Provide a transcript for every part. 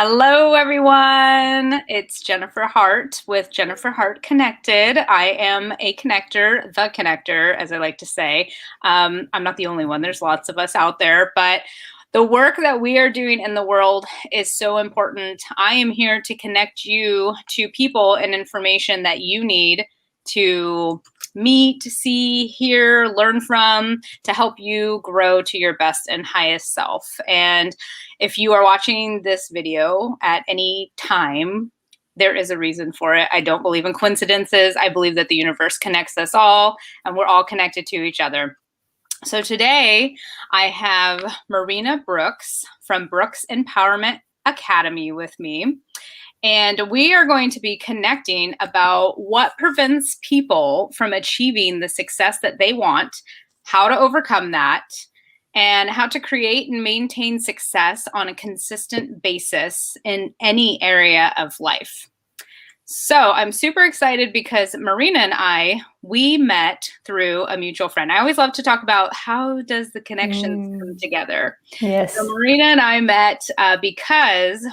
Hello, everyone. It's Jennifer Hart with Jennifer Hart Connected. I am a connector, the connector, as I like to say. I'm not the only one. There's lots of us out there, but the work that we are doing in the world is so important. I am here to connect you to people and information that you need to meet, see, hear, learn from, to help you grow to your best and highest self. And if you are watching this video at any time, there is a reason for it. I don't believe in coincidences. I believe that the universe connects us all and we're all connected to each other. So today I have Marina Brooks from Brooks Empowerment Academy with me. And we are going to be connecting about what prevents people from achieving the success that they want, how to overcome that, and how to create and maintain success on a consistent basis in any area of life. So I'm super excited because Marina and we met through a mutual friend. I always love to talk about how does the connections come together. Yes. So Marina and I met because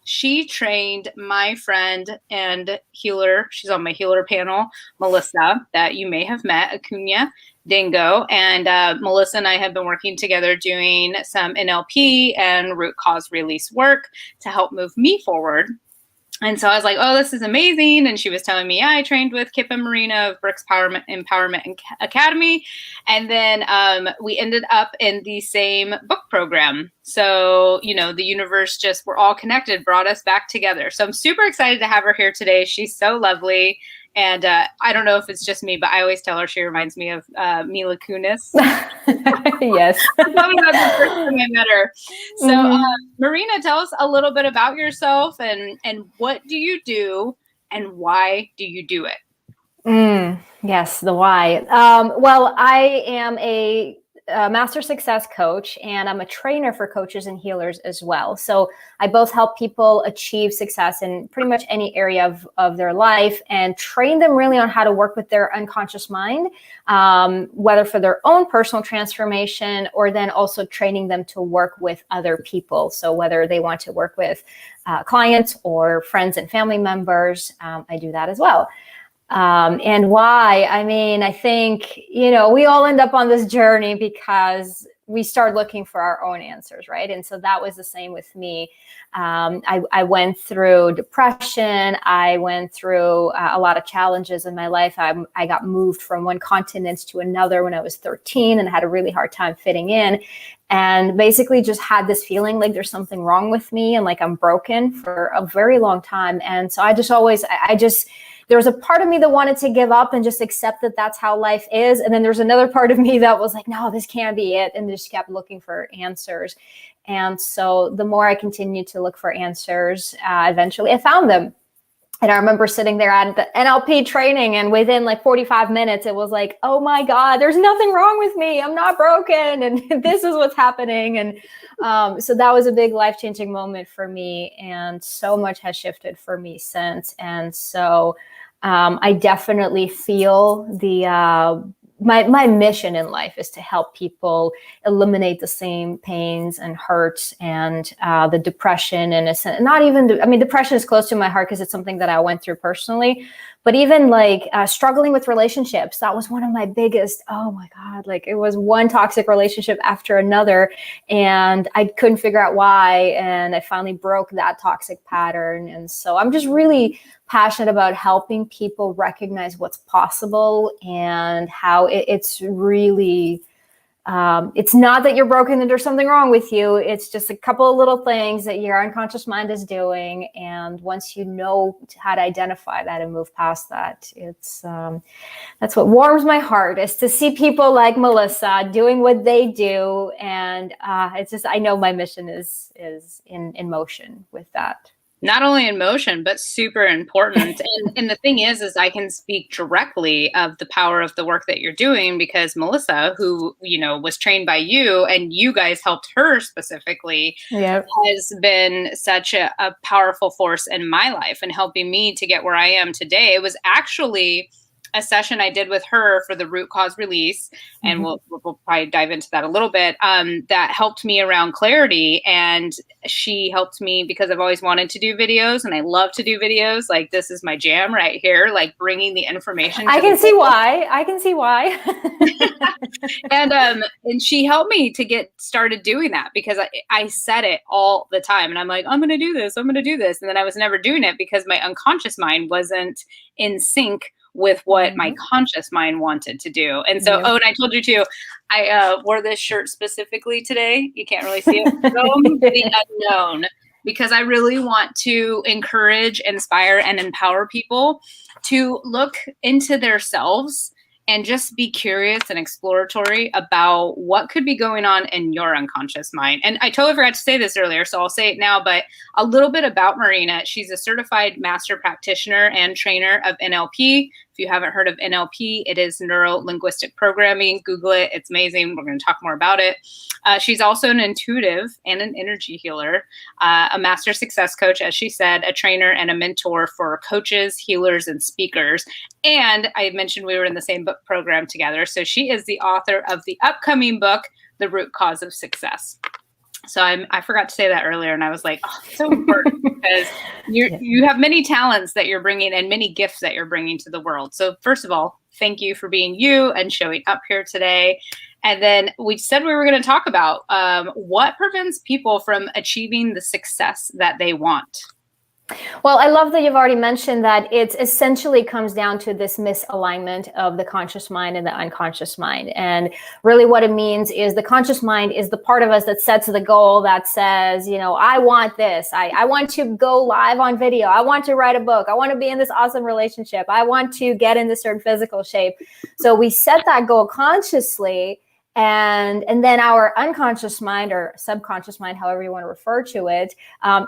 she trained my friend and healer, she's on my healer panel, Melissa, that you may have met, Acuna Dingo. And Melissa and I have been working together doing some NLP and root cause release work to help move me forward. And so I was like, oh, this is amazing. And she was telling me, yeah, I trained with Kip and Marina of Brooks Empowerment Academy. And then we ended up in the same book program. So, you know, the universe we're all connected, brought us back together. So I'm super excited to have her here today. She's so lovely. And I don't know if it's just me, but I always tell her she reminds me of Mila Kunis. Yes. I love that the first time I met her. So, Marina, tell us a little bit about yourself and what do you do and why do you do it? Yes, the why. Well, I am a master success coach, and I'm a trainer for coaches and healers as well. So I both help people achieve success in pretty much any area of their life and train them really on how to work with their unconscious mind, whether for their own personal transformation or then also training them to work with other people. So whether they want to work with clients or friends and family members, I do that as well. And why? I mean, I think, you know, we all end up on this journey because we start looking for our own answers, right? And so that was the same with me. I went through depression. I went through a lot of challenges in my life. I got moved from one continent to another when I was 13 and had a really hard time fitting in. And basically just had this feeling like there's something wrong with me and like I'm broken for a very long time. And so there was a part of me that wanted to give up and just accept that that's how life is. And then there's another part of me that was like, no, this can't be it. And just kept looking for answers. And so the more I continued to look for answers, eventually I found them. And I remember sitting there at the NLP training, and within like 45 minutes, it was like, oh my God, there's nothing wrong with me. I'm not broken. And this is what's happening. And so that was a big life-changing moment for me. And so much has shifted for me since. And so I definitely feel my mission in life is to help people eliminate the same pains and hurts and the depression. And depression is close to my heart because it's something that I went through personally. But even like struggling with relationships, that was one of my biggest, oh my God, like it was one toxic relationship after another. And I couldn't figure out why. And I finally broke that toxic pattern. And so I'm just really passionate about helping people recognize what's possible and how it's really, it's not that you're broken and there's something wrong with you. It's just a couple of little things that your unconscious mind is doing. And once you know how to identify that and move past that, that's what warms my heart, is to see people like Melissa doing what they do. And I know my mission is in motion with that. Not only in motion, but super important. And the thing is I can speak directly of the power of the work that you're doing because Melissa, who, you know, was trained by you and you guys helped her specifically, has been such a powerful force in my life and helping me to get where I am today. It was actually a session I did with her for the root cause release, and we'll probably dive into that a little bit, that helped me around clarity. And she helped me because I've always wanted to do videos, and I love to do videos. Like, this is my jam right here, like bringing the information. I can see why. I can see why. And she helped me to get started doing that, because I said it all the time, and I'm like, I'm going to do this. I'm going to do this. And then I was never doing it because my unconscious mind wasn't in sync with what my conscious mind wanted to do. And so, and I told you too, I wore this shirt specifically today. You can't really see it. The unknown, because I really want to encourage, inspire, and empower people to look into their selves and just be curious and exploratory about what could be going on in your unconscious mind. And I totally forgot to say this earlier, so I'll say it now, but a little bit about Marina. She's a certified master practitioner and trainer of NLP. If you haven't heard of NLP, it is neuro-linguistic programming. Google it. It's amazing. We're going to talk more about it. She's also an intuitive and an energy healer, a master success coach, as she said, a trainer and a mentor for coaches, healers, and speakers. And I mentioned we were in the same book program together. So she is the author of the upcoming book, The Root Cause of Success. So I forgot to say that earlier, and I was like, oh, it's so important, because you have many talents that you're bringing and many gifts that you're bringing to the world. So first of all, thank you for being you and showing up here today. And then we said we were going to talk about what prevents people from achieving the success that they want. Well, I love that you've already mentioned that it essentially comes down to this misalignment of the conscious mind and the unconscious mind. And really what it means is the conscious mind is the part of us that sets the goal, that says, you know, I want this. I want to go live on video. I want to write a book. I want to be in this awesome relationship. I want to get in this certain physical shape. So we set that goal consciously. And then our unconscious mind, or subconscious mind, however you want to refer to it,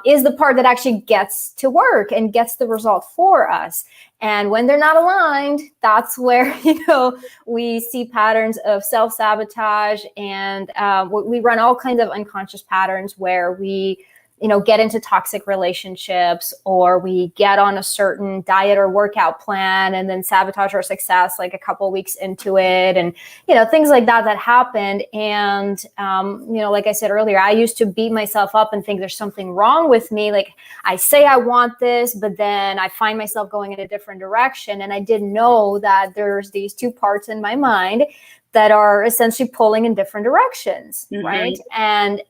is the part that actually gets to work and gets the result for us. And when they're not aligned, that's where, you know, we see patterns of self-sabotage, and we run all kinds of unconscious patterns where we, you know, get into toxic relationships, or we get on a certain diet or workout plan and then sabotage our success like a couple weeks into it, and, you know, things like that happened. And, you know, like I said earlier, I used to beat myself up and think there's something wrong with me. Like, I say I want this, but then I find myself going in a different direction. And I didn't know that there's these two parts in my mind that are essentially pulling in different directions, right? And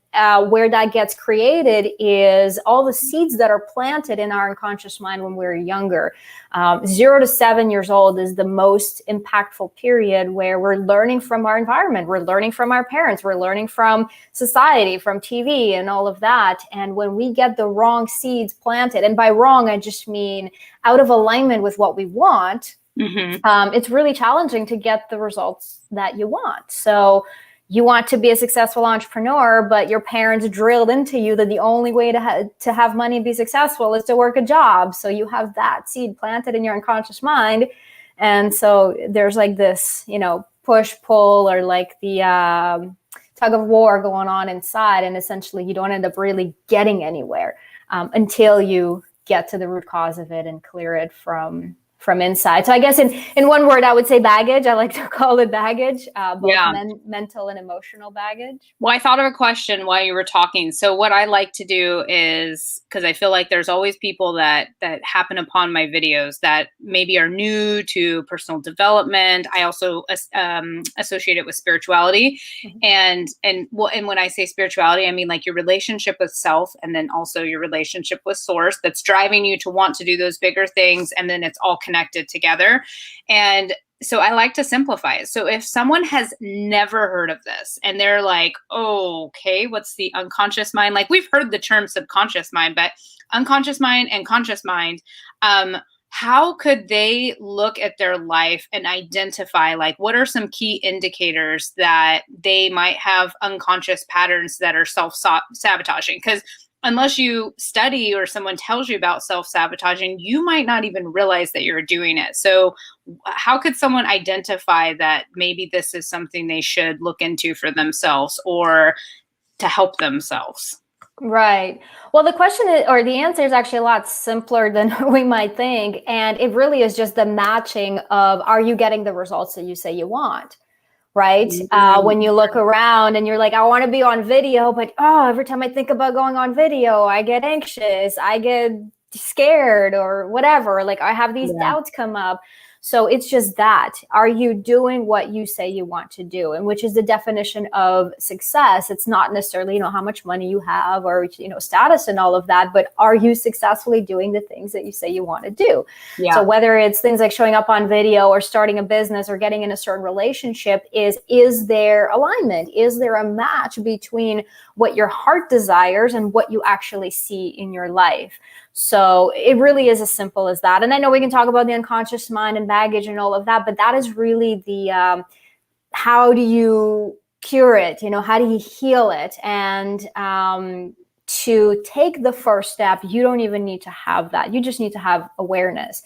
where that gets created is all the seeds that are planted in our unconscious mind when we're younger. 0 to 7 years old is the most impactful period, where we're learning from our environment. We're learning from our parents. We're learning from society, from TV and all of that. And when we get the wrong seeds planted, and by wrong, I just mean out of alignment with what we want, it's really challenging to get the results that you want. So you want to be a successful entrepreneur, but your parents drilled into you that the only way to have money and be successful is to work a job. So you have that seed planted in your unconscious mind. And so there's like this, you know, push pull, or like the tug of war going on inside. And essentially you don't end up really getting anywhere until you get to the root cause of it and clear it from inside. So I guess in one word, I would say baggage. I like to call it baggage, both mental and emotional baggage. Well, I thought of a question while you were talking. So what I like to do is, because I feel like there's always people that happen upon my videos that maybe are new to personal development. I also associate it with spirituality. And when I say spirituality, I mean like your relationship with self, and then also your relationship with source, that's driving you to want to do those bigger things. And then it's all connected together. And so I like to simplify it. So if someone has never heard of this and they're like, oh, okay, what's the unconscious mind? Like, we've heard the term subconscious mind, but unconscious mind and conscious mind, how could they look at their life and identify, like, what are some key indicators that they might have unconscious patterns that are self-sabotaging? Because unless you study or someone tells you about self-sabotaging, you might not even realize that you're doing it. So how could someone identify that maybe this is something they should look into for themselves or to help themselves? Right. Well, the question is, or the answer is actually a lot simpler than we might think. And it really is just the matching of, are you getting the results that you say you want? Right. When you look around and you're like, I want to be on video, but every time I think about going on video, I get anxious, I get scared or whatever. Like I have these Yeah. doubts come up. So it's just that. Are you doing what you say you want to do? And which is the definition of success. It's not necessarily, how much money you have or, status and all of that, but are you successfully doing the things that you say you want to do? Yeah. So whether it's things like showing up on video or starting a business or getting in a certain relationship, is there alignment? Is there a match between what your heart desires and what you actually see in your life? So it really is as simple as that. And I know we can talk about the unconscious mind and baggage and all of that, but that is really the how do you cure it? How do you heal it? And to take the first step, you don't even need to have that. You just need to have awareness.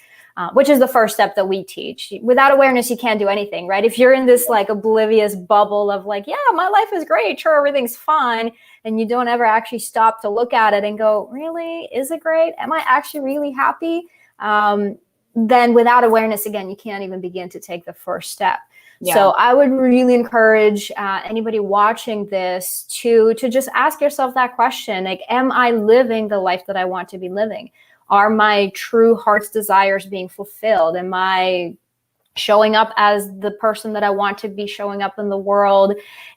Which is the first step that we teach. Without awareness, you can't do anything, right? If you're in this like oblivious bubble of like, yeah, my life is great, sure, everything's fine, and you don't ever actually stop to look at it and go, really, is it great? Am I actually really happy? Then without awareness, again, you can't even begin to take the first step. Yeah. So I would really encourage anybody watching this to just ask yourself that question, like, am I living the life that I want to be living? Are my true heart's desires being fulfilled? Am I showing up as the person that I want to be showing up in the world?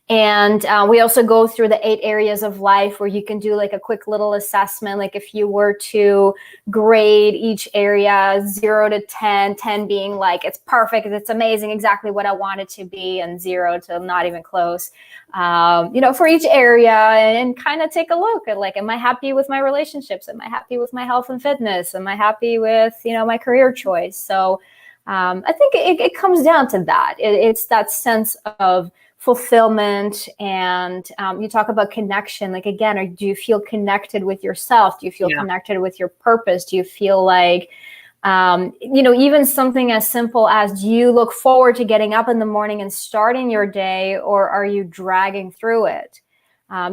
And we also go through the 8 areas of life where you can do like a quick little assessment. Like if you were to grade each area 0 to 10, 10 being like, it's perfect, it's amazing, exactly what I want it to be, and 0 to not even close, for each area, and kind of take a look at like, am I happy with my relationships? Am I happy with my health and fitness? Am I happy with, my career choice? So I think it comes down to that. It's that sense of fulfillment. And you talk about connection. Like, again, do you feel connected with yourself? Do you feel connected with your purpose? Do you feel like, even something as simple as, do you look forward to getting up in the morning and starting your day, or are you dragging through it?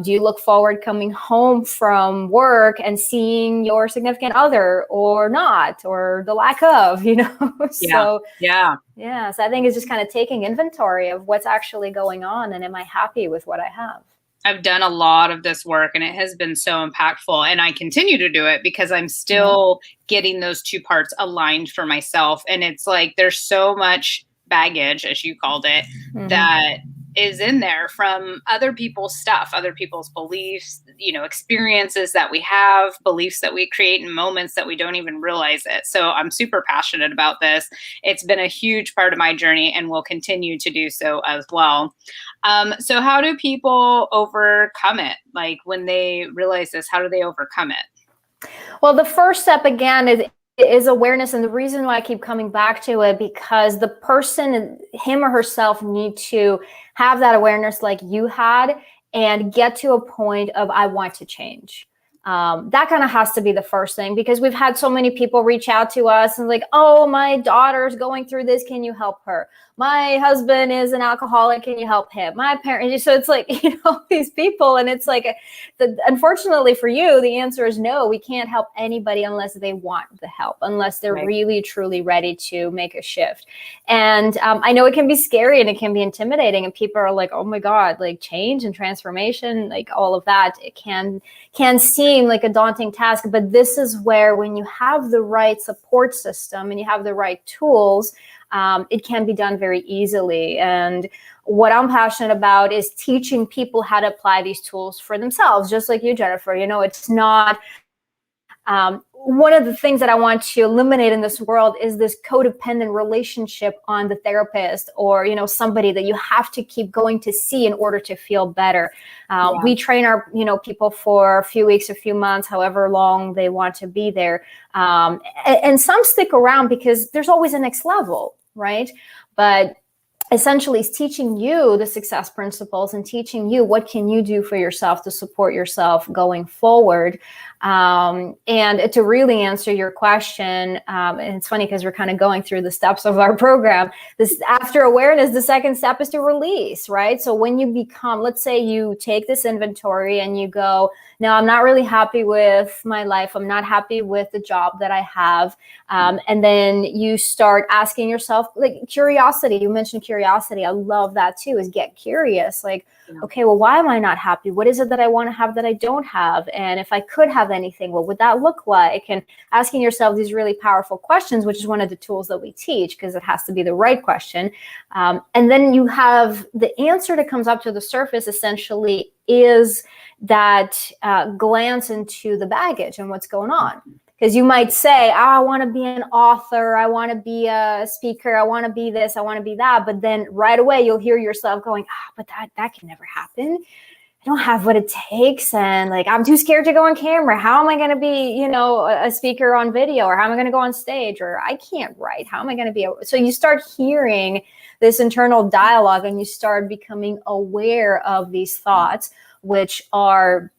Do you look forward coming home from work and seeing your significant other, or not, or the lack of, So I think it's just kind of taking inventory of what's actually going on, and am I happy with what I have? I've done a lot of this work and it has been so impactful, and I continue to do it because I'm still getting those 2 parts aligned for myself. And it's like, there's so much baggage, as you called it, that is in there from other people's stuff, other people's beliefs, experiences that we have, beliefs that we create in moments that we don't even realize it. So I'm super passionate about this. It's been a huge part of my journey and will continue to do so as well. So how do people overcome it? Like when they realize this, how do they overcome it? Well, the first step, again, is awareness. And the reason why I keep coming back to it, because the person, him or herself, need to have that awareness like you had, and get to a point of, I want to change. That kind of has to be the first thing, because we've had so many people reach out to us and like, oh, my daughter's going through this, can you help her? My husband is an alcoholic, can you help him? My parents. So it's like, these people, and it's like, unfortunately for you, the answer is no. We can't help anybody unless they want the help, unless they're really, truly ready to make a shift. And I know it can be scary and it can be intimidating, and people are like, oh my God, like change and transformation, like all of that, it can seem like a daunting task. But this is where, when you have the right support system and you have the right tools, it can be done very easily. And what I'm passionate about is teaching people how to apply these tools for themselves, just like you, Jennifer. It's not one of the things that I want to eliminate in this world is this codependent relationship on the therapist, or, somebody that you have to keep going to see in order to feel better. We train our, people for a few weeks, a few months, however long they want to be there. And some stick around because there's always a next level, right? But essentially is teaching you the success principles and teaching you what can you do for yourself to support yourself going forward. And to really answer your question, and it's funny because we're kind of going through the steps of our program. This after awareness, the second step is to release, right? So when you become, let's say you take this inventory and you go, no, I'm not really happy with my life. I'm not happy with the job that I have. And then you start asking yourself, like curiosity, you mentioned curiosity. I love that too, is get curious. Like, okay, well, why am I not happy? What is it that I want to have that I don't have? And if I could have anything, what would that look like? And asking yourself these really powerful questions, which is one of the tools that we teach, because it has to be the right question. And then you have the answer that comes up to the surface essentially is that glance into the baggage and what's going on. Because you might say, oh, I want to be an author, I want to be a speaker, I want to be this, I want to be that. But then right away, you'll hear yourself going, but that can never happen. I don't have what it takes. And like, I'm too scared to go on camera. How am I going to be, a speaker on video? Or how am I going to go on stage? Or I can't write. How am I going to be? So you start hearing this internal dialogue and you start becoming aware of these thoughts, which are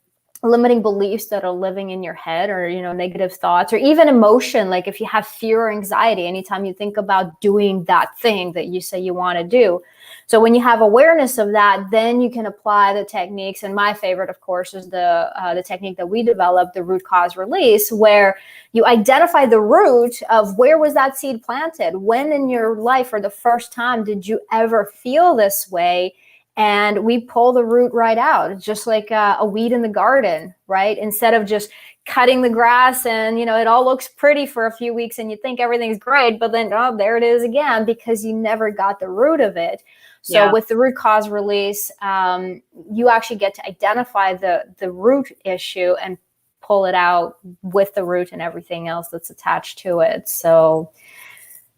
limiting beliefs that are living in your head, or negative thoughts, or even emotion. Like if you have fear or anxiety, anytime you think about doing that thing that you say you want to do. So when you have awareness of that, then you can apply the techniques. And my favorite, of course, is the technique that we developed, the root cause release, where you identify the root of where was that seed planted? When in your life, for the first time, did you ever feel this way? And we pull the root right out. It's just like a weed in the garden, right? Instead of just cutting the grass and, it all looks pretty for a few weeks and you think everything's great, but then, oh, there it is again, because you never got the root of it. So with the root cause release, you actually get to identify the root issue and pull it out with the root and everything else that's attached to it. So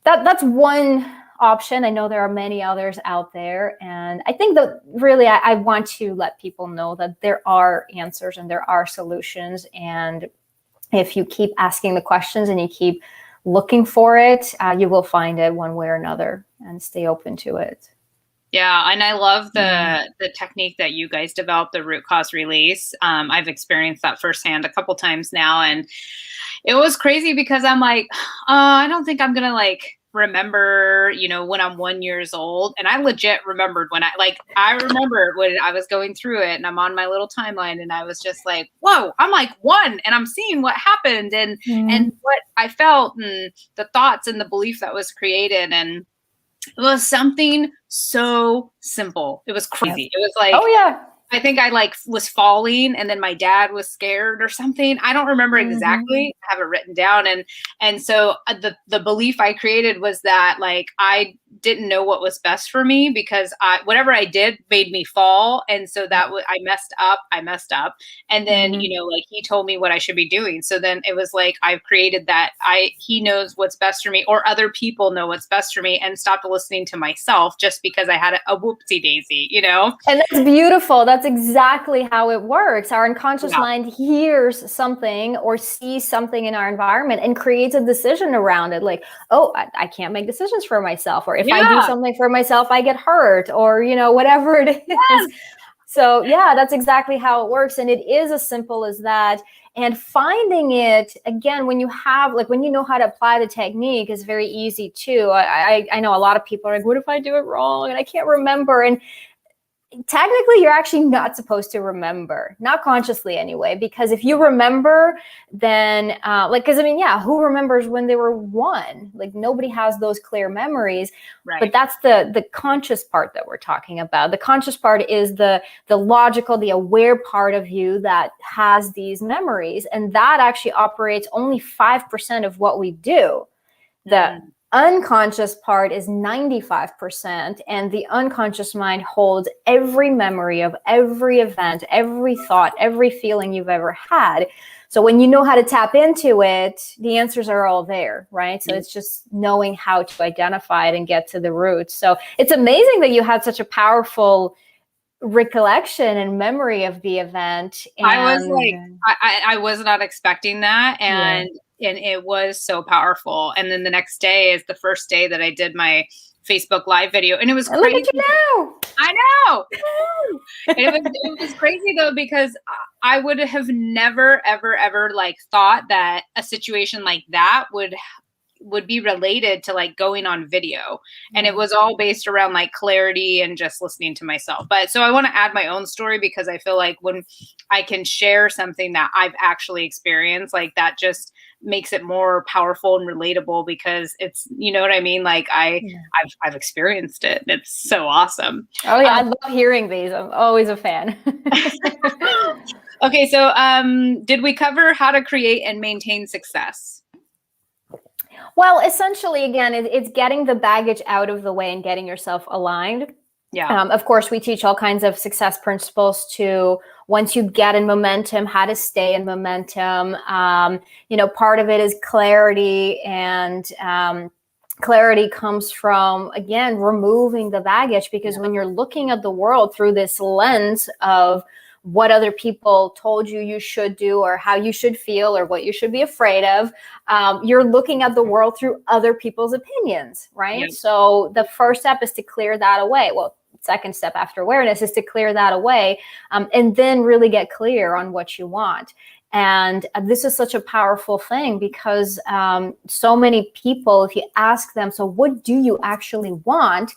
that's one option. I know there are many others out there. And I think that really I want to let people know that there are answers and there are solutions. And if you keep asking the questions and you keep looking for it, you will find it one way or another, and stay open to it. Yeah, and I love the technique that you guys developed, the root cause release. I've experienced that firsthand a couple times now, and it was crazy because I'm like, I don't think I'm gonna remember, when I'm 1 year old. And I legit remembered I remember when I was going through it, and I'm on my little timeline, and I was just like, whoa, I'm like 1, and I'm seeing what happened and what I felt and the thoughts and the belief that was created. And it was something so simple. It was crazy. It was like, oh yeah, I think I was falling, and then my dad was scared or something. I don't remember exactly. I have it written down. And so the belief I created was that I didn't know what was best for me, because whatever I did made me fall. And so I messed up. And then, he told me what I should be doing. So then it was like, I've created that he knows what's best for me, or other people know what's best for me, and stopped listening to myself just because I had a whoopsie daisy, And that's beautiful. That's exactly how it works. Our unconscious mind hears something or sees something in our environment and creates a decision around it. Like, oh, I can't make decisions for myself. Or if I do something for myself, I get hurt, or, whatever it is. Yes. So yeah, that's exactly how it works. And it is as simple as that. And finding it, again, when you have, when you know how to apply the technique, is very easy too. I know a lot of people are like, what if I do it wrong and I can't remember? And technically, you're actually not supposed to remember, not consciously anyway, because if you remember, then who remembers when they were 1? Nobody has those clear memories. Right. But that's the conscious part that we're talking about. The conscious part is the logical, the aware part of you that has these memories, and that actually operates only 5% of what we do. The unconscious part is 95%, and the unconscious mind holds every memory of every event, every thought, every feeling you've ever had. So when you know how to tap into it, the answers are all there, right? So it's just knowing how to identify it and get to the roots. So it's amazing that you had such a powerful recollection and memory of the event. And I was I was not expecting that. And it was so powerful. And then the next day is the first day that I did my Facebook live video, and it was And look crazy. at you now. I know. And it was crazy though, because I would have never, ever, ever like thought that a situation like that would be related to like going on video. And it was all based around like clarity and just listening to myself. But so I want to add my own story, because I feel like when I can share something that I've actually experienced, like that just makes it more powerful and relatable, because it's, you know what I mean? Like I've experienced it. It's so awesome. Oh yeah, I love hearing these. I'm always a fan. Okay. So, did we cover how to create and maintain success? Well, essentially, again, it's getting the baggage out of the way and getting yourself aligned. Yeah. Of course, we teach all kinds of success principles to, once you get in momentum, how to stay in momentum. Part of it is clarity, and clarity comes from, again, removing the baggage, because when you're looking at the world through this lens of what other people told you should do, or how you should feel, or what you should be afraid of, you're looking at the world through other people's opinions, right? Yeah. So the first step is to clear that away. Well, second step after awareness is to clear that away, and then really get clear on what you want. And this is such a powerful thing, because so many people, if you ask them, so what do you actually want?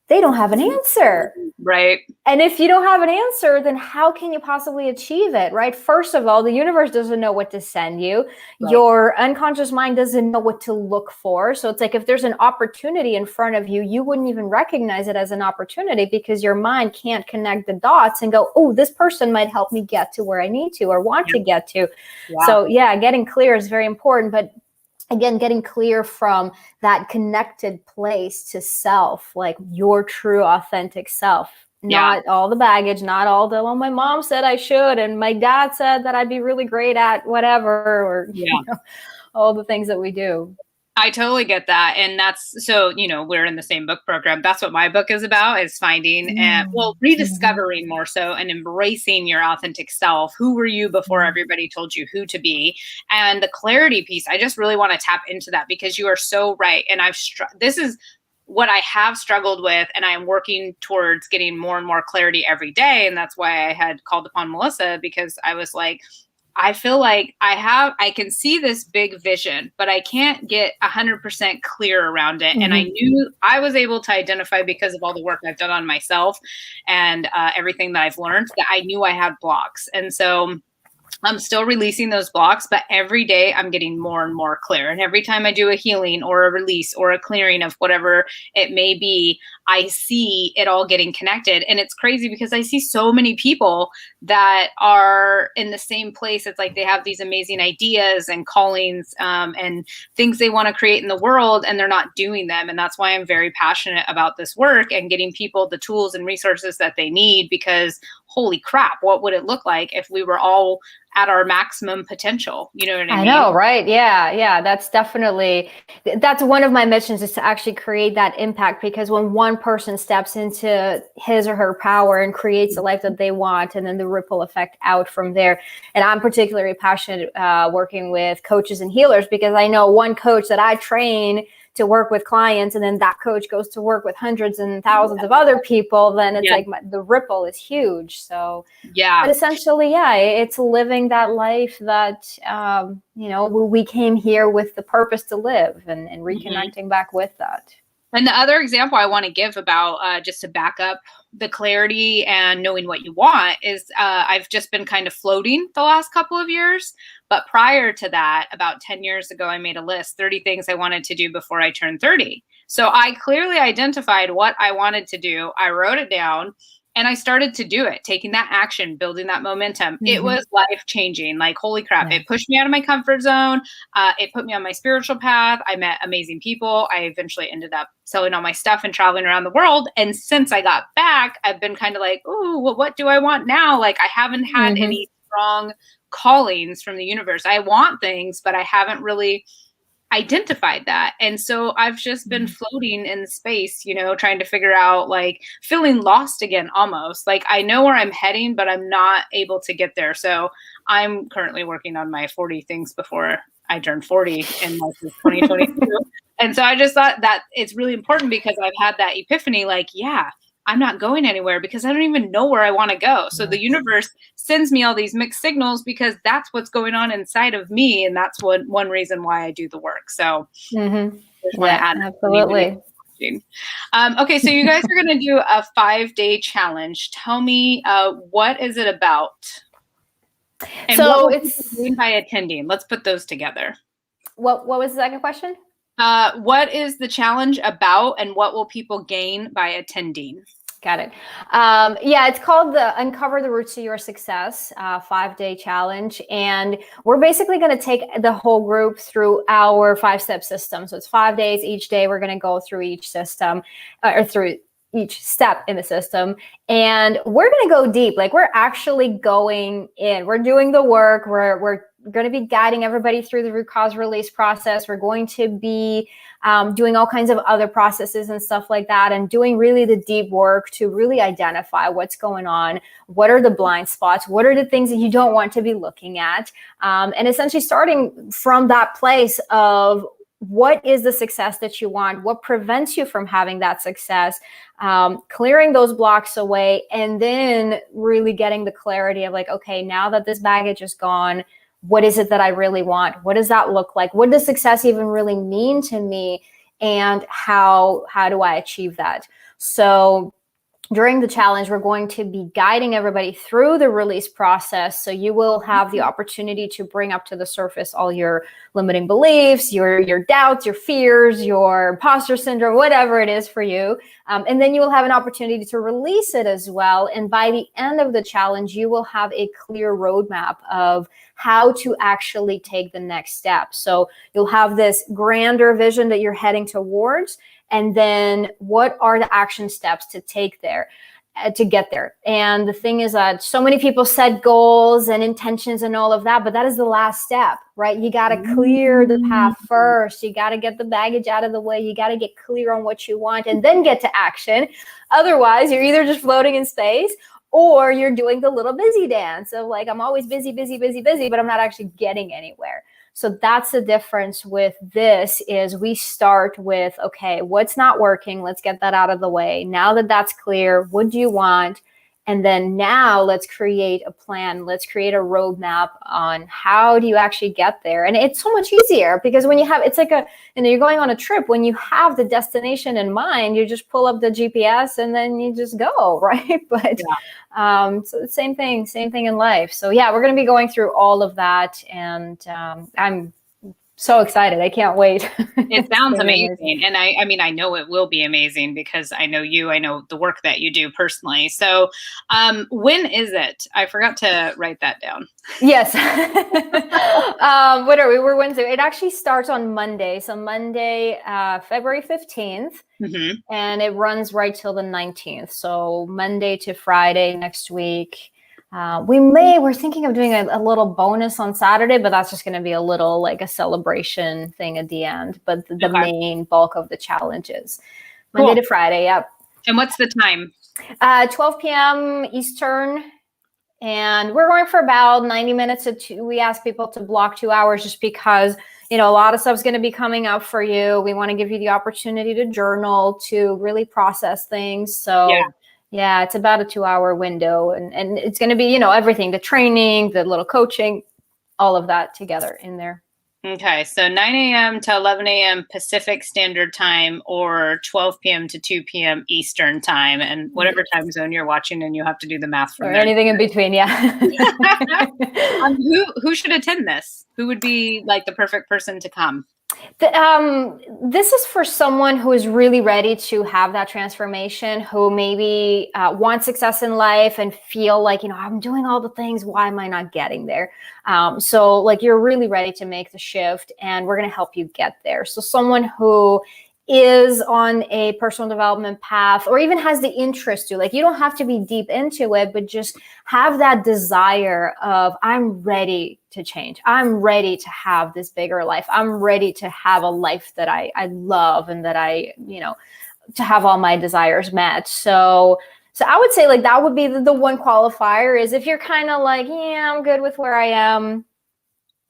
They don't have an answer. Right. And if you don't have an answer, then how can you possibly achieve it, right? First of all, the universe doesn't know what to send you. Right. Your unconscious mind doesn't know what to look for. So it's like, if there's an opportunity in front of you, you wouldn't even recognize it as an opportunity, because your mind can't connect the dots and go, oh, this person might help me get to where I need to or want to get to. Wow. So yeah, getting clear is very important. But again, getting clear from that connected place to self, like your true authentic self, not all the baggage, not all the, well, my mom said I should, and my dad said that I'd be really great at whatever, or all the things that we do. I totally get that. And that's, so, we're in the same book program. That's what my book is about, is finding and, rediscovering more so, and embracing your authentic self. Who were you before everybody told you who to be? And the clarity piece, I just really want to tap into that, because you are so right. And this is what I have struggled with, and I am working towards getting more and more clarity every day. And that's why I had called upon Melissa, because I was like, I feel like I can see this big vision, but I can't get 100% clear around it. Mm-hmm. And I knew I was able to identify, because of all the work I've done on myself and everything that I've learned, that I knew I had blocks. And so I'm still releasing those blocks, but every day I'm getting more and more clear. And every time I do a healing or a release or a clearing of whatever it may be, I see it all getting connected. And it's crazy, because I see so many people that are in the same place. It's like they have these amazing ideas and callings and things they want to create in the world, and they're not doing them. And that's why I'm very passionate about this work and getting people the tools and resources that they need, because holy crap, what would it look like if we were all at our maximum potential? You know what I mean? I know, right? Yeah. That's one of my missions, is to actually create that impact, because when one person steps into his or her power and creates a life that they want, and then the ripple effect out from there. And I'm particularly passionate working with coaches and healers, because I know one coach that I train to work with clients, and then that coach goes to work with hundreds and thousands of other people, then it's like the ripple is huge. So but essentially, it's living that life that we came here with the purpose to live, and reconnecting back with that. And the other example I want to give about, just to back up the clarity and knowing what you want, is I've just been kind of floating the last couple of years. But prior to that, about 10 years ago, I made a list, 30 things I wanted to do before I turned 30. So I clearly identified what I wanted to do. I wrote it down, and I started to do it, taking that action, building that momentum. Mm-hmm. It was life-changing. Like, holy crap. It pushed me out of my comfort zone. It put me on my spiritual path. I met amazing people. I eventually ended up selling all my stuff and traveling around the world. And since I got back, I've been kind of like, oh, well, what do I want now? Like, I haven't had any strong callings from the universe. I want things, but I haven't really identified that. And so I've just been floating in space, trying to figure out, like, feeling lost again, almost. Like, I know where I'm heading, but I'm not able to get there. So I'm currently working on my 40 things before I turn 40 in March of 2022. And so I just thought that it's really important because I've had that epiphany, like, yeah, I'm not going anywhere because I don't even know where I want to go. So the universe sends me all these mixed signals because that's what's going on inside of me. And that's one reason why I do the work. So Mm-hmm. I just want to Yeah, add absolutely. okay, so you guys are going to do a 5-day challenge. Tell me, what is it about? And what So will people gain by attending? Let's put those together. what was the second question? What is the challenge about, and what will people gain by attending? Got it. Yeah, it's called the Uncover the Roots to Your Success 5-day challenge. And we're basically going to take the whole group through our 5-step system. So it's 5 days. Each day we're going to go through each system or through each step in the system. And we're going to go deep. Like, we're actually going in. We're doing the work. We're going to be guiding everybody through the root cause release process. We're going to be doing all kinds of other processes and stuff like that, and doing really the deep work to really identify what's going on, what are the blind spots, what are the things that you don't want to be looking at, and essentially starting from that place of what is the success that you want, what prevents you from having that success, clearing those blocks away, and then really getting the clarity of like, okay, now that this baggage is gone, what is it that I really want? What does that look like? What does success even really mean to me? And how do I achieve that? So during the challenge, we're going to be guiding everybody through the release process. So you will have the opportunity to bring up to the surface all your limiting beliefs, your doubts, your fears, your imposter syndrome, whatever it is for you. And then you will have an opportunity to release it as well. And by the end of the challenge, you will have a clear roadmap of how to actually take the next step. So you'll have this grander vision that you're heading towards. And then what are the action steps to take there, to get there? And the thing is that so many people set goals and intentions and all of that, but that is the last step, right? You got to clear the path first. You got to get the baggage out of the way. You got to get clear on what you want and then get to action. Otherwise, you're either just floating in space or you're doing the little busy dance of like, I'm always busy, busy, busy, busy, but I'm not actually getting anywhere. So that's the difference with this is we start with, okay, what's not working? Let's get that out of the way. Now that that's clear, what do you want? And then now let's create a plan. Let's create a roadmap on how do you actually get there. And it's so much easier because when you have, it's like you're going on a trip. When you have the destination in mind, you just pull up the GPS and then you just go, right? But so the same thing in life. So yeah, we're going to be going through all of that. And I'm so excited. I can't wait. It sounds amazing. And I mean, I know it will be amazing because I know you, I know the work that you do personally. So when is it? I forgot to write that down. Yes. What are we? We're Wednesday. It actually starts on Monday. So Monday, February 15th. Mm-hmm. And it runs right till the 19th. So Monday to Friday next week. We're thinking of doing a little bonus on Saturday, but that's just going to be a little like a celebration thing at the end. But the main bulk of the challenge is Monday to Friday. Yep. And what's the time? 12 p.m. Eastern. And we're going for about 90 minutes. We ask people to block 2 hours just because, a lot of stuff's going to be coming up for you. We want to give you the opportunity to journal, to really process things. So yeah, it's about a 2-hour window, and it's going to be, everything, the training, the little coaching, all of that together in there. Okay. So 9 a.m. to 11 a.m. Pacific Standard Time, or 12 p.m. to 2 p.m. Eastern Time, and whatever time zone you're watching, and you have to do the math from or there. Anything in between. Yeah. Who should attend this? Who would be like the perfect person to come? This is for someone who is really ready to have that transformation, who maybe wants success in life and feel like, I'm doing all the things. Why am I not getting there? So like you're really ready to make the shift, and we're going to help you get there. So someone who is on a personal development path, or even has the interest to, like, you don't have to be deep into it, but just have that desire of, I'm ready to change. I'm ready to have this bigger life. I'm ready to have a life that I love, and that to have all my desires met. So I would say like that would be the one qualifier, is if you're kind of like, yeah, I'm good with where I am.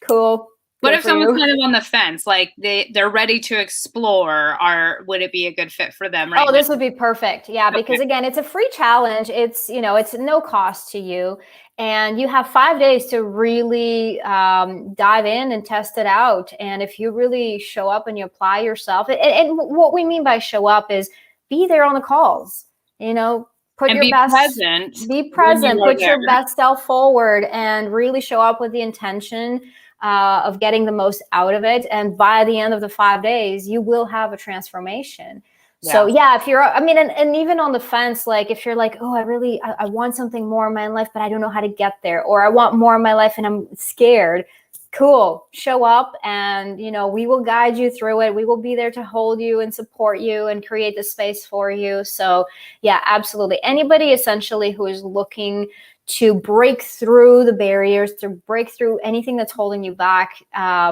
Cool. What Good if for someone's you. kind of on the fence, like they're ready to explore, or would it be a good fit for them right Oh, now? this would be perfect. Yeah, Okay. because again, it's a free challenge. It's, it's no cost to you. And you have 5 days to really dive in and test it out. And if you really show up and you apply yourself, and what we mean by show up is be there on the calls, put And your be best, present be when you present, are put there. your best self forward, and really show up with the intention of getting the most out of it. And by the end of the 5 days, you will have a transformation. So Yeah. yeah, if you're, I mean, and even on the fence, like if you're like, oh, I want something more in my life, but I don't know how to get there, or I want more in my life and I'm scared. Cool. Show up and, we will guide you through it. We will be there to hold you and support you and create the space for you. So yeah, absolutely. Anybody essentially who is looking to break through the barriers, to break through anything that's holding you back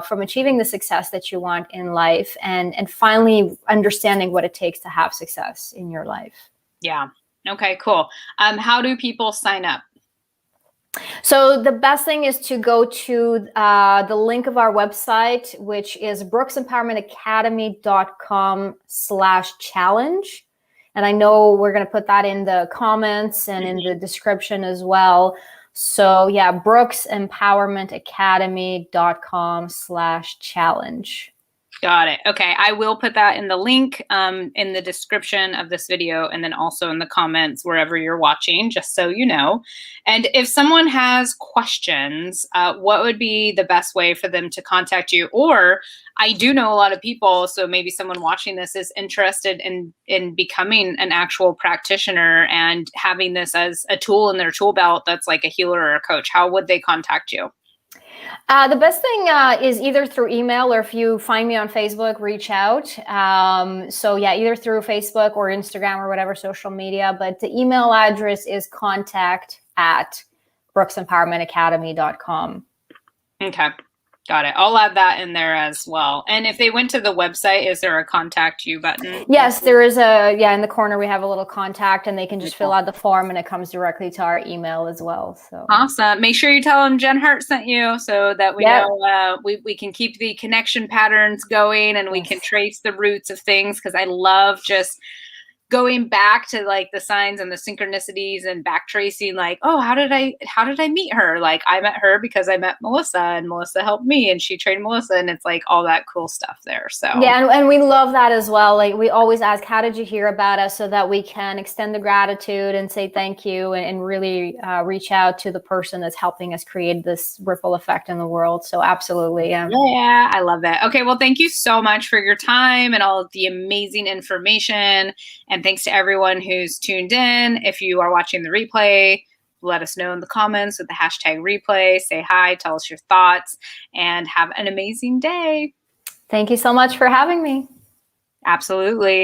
from achieving the success that you want in life, and finally understanding what it takes to have success in your life. Yeah. Okay, cool. How do people sign up? So the best thing is to go to the link of our website, which is brooksempowermentacademy.com/challenge. And I know we're going to put that in the comments and in the description as well. So yeah, brooksempowermentacademy.com/challenge. Got it. Okay. I will put that in the link in the description of this video, and then also in the comments wherever you're watching, just so you know. And if someone has questions, what would be the best way for them to contact you? Or I do know a lot of people, so maybe someone watching this is interested in becoming an actual practitioner and having this as a tool in their tool belt that's like a healer or a coach. How would they contact you? The best thing is either through email, or if you find me on Facebook, reach out. So yeah, either through Facebook or Instagram or whatever social media. But the email address is contact@brooksempowermentacademy.com. Okay. Got it. I'll add that in there as well. And if they went to the website, is there a contact you button? Yes, there is in the corner we have a little contact, and they can just fill out the form and it comes directly to our email as well. So awesome. Make sure you tell them Jen Hart sent you, so that we Yep. know we can keep the connection patterns going, and we can Yes. trace the roots of things, because I love just going back to like the signs and the synchronicities and back tracing, like, oh, how did I meet her? Like, I met her because I met Melissa, and Melissa helped me, and she trained Melissa, and it's like all that cool stuff there. So Yeah, and we love that as well. Like, we always ask, how did you hear about us, so that we can extend the gratitude and say thank you, and really reach out to the person that's helping us create this ripple effect in the world. So absolutely. yeah, I love that. Okay, well, thank you so much for your time and all of the amazing information. And thanks to everyone who's tuned in. If you are watching the replay, let us know in the comments with the hashtag replay. Say hi, tell us your thoughts, and have an amazing day. Thank you so much for having me. Absolutely.